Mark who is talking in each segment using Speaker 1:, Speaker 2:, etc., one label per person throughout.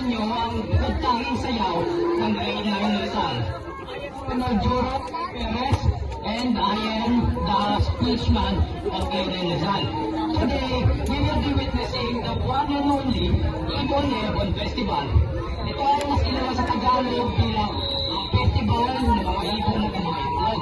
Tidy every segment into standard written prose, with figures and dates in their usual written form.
Speaker 1: ninyo ang nagtanging sayaw ng Reyna Rizal. Juro Perez, and I am the speechman of Reyna Rizal. Today, we will be witnessing the one and only Ibon Ebon Festival. Ito ay mas kilala sa Tagalog bilang ang festival ng mga ibon na pinaitlog.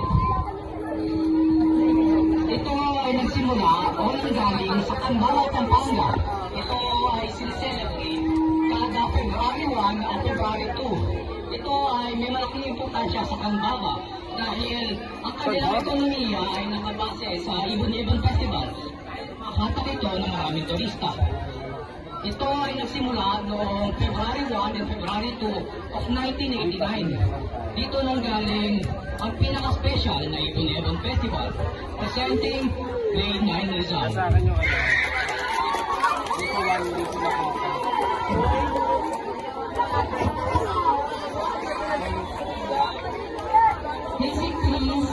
Speaker 1: Ito ay nagsimula o nanggaling sa Candaba, Pampanga. Ito ay sineselebrate kada February 1 at February 2. Ito ay may malaking importansya sa Candaba dahil ang kanilang ekonomiya ay nakabase sa Ibon-Ibon Festival. Makahatak ito ng maraming turista. Ito ay nagsimula noong February 1 and February 2 of 1989. Dito nanggaling ang pinaka-special na Ibon-Ibon Festival, presenting Reyna Rizal. Basic please.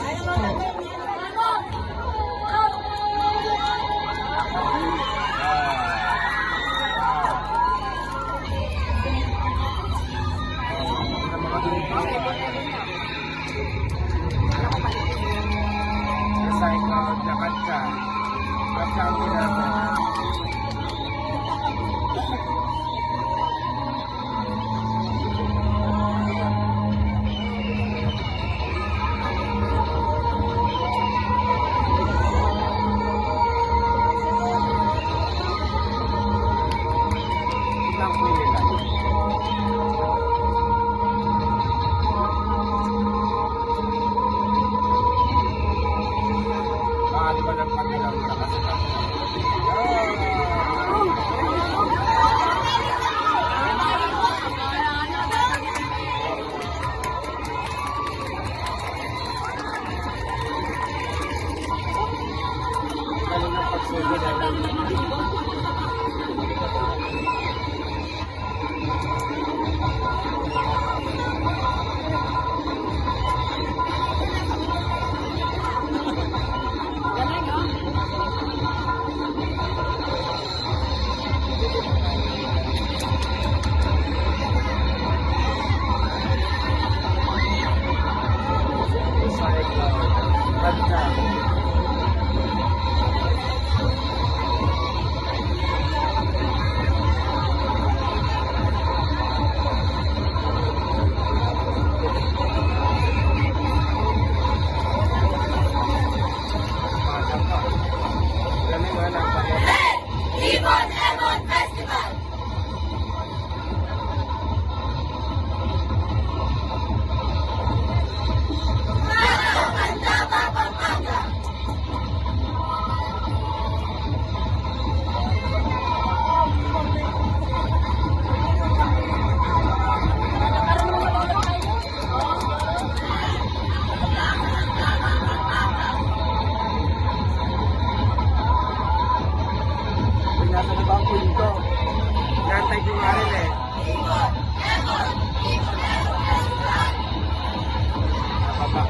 Speaker 1: Ibon-Ebon Festival! Candaba, Pampanga!
Speaker 2: Nasa ibang punto. Natay ko nga rin eh. Baba.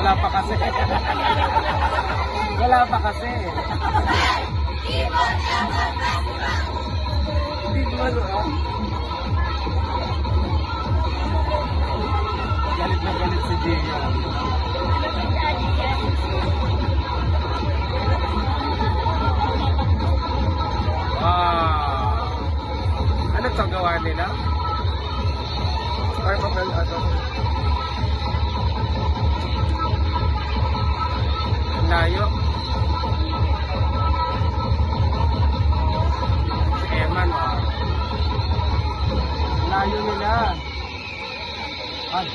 Speaker 2: Wala pa kasi. Wala pa kasi. Hindi mo ano ah. Galit na galit si Gio. Ano ito gawa nila? Or papel ano? Layo. Si Eman oh. Layo nila. Ay.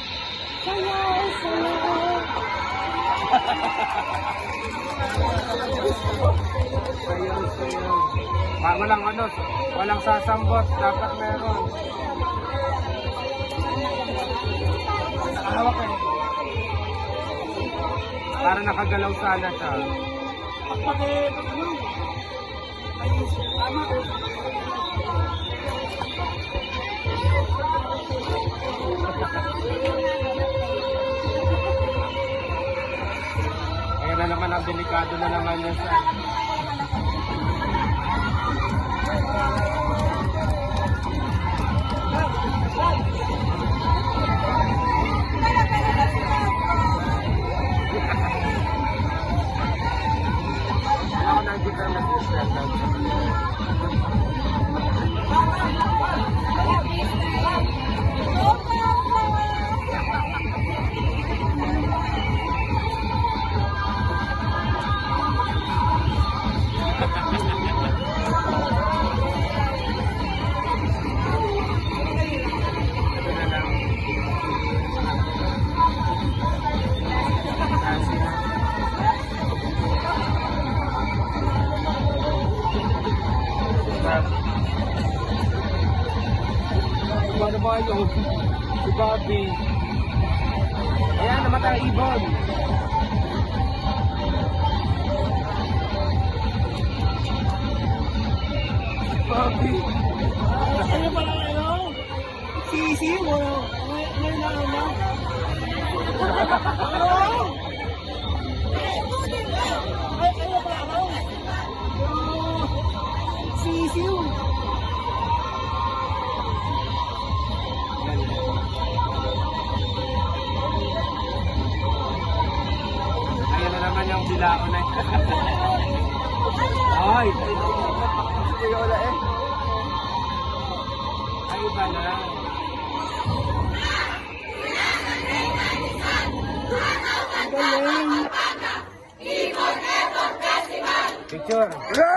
Speaker 2: Sayaw, sayaw. Sayaw, sayaw. Walang sasambot, dapat meron. Nakahawak eh. Para nakagalaw sana siya. Ayan na naman ang delikado na naman yun sa... Ako nakikita nag-stress out. Ano ba yun? Si Bobby. Ayan, namatay ibon. Bobby. Ano pala ano? Sisi mo. Ngayon na ano? Ano? Ay, ano pala ano? Sisi mo. Ayan na naman yung bilaon na. Ay! Sige wala eh. Ay, iba na. Galing! Picture!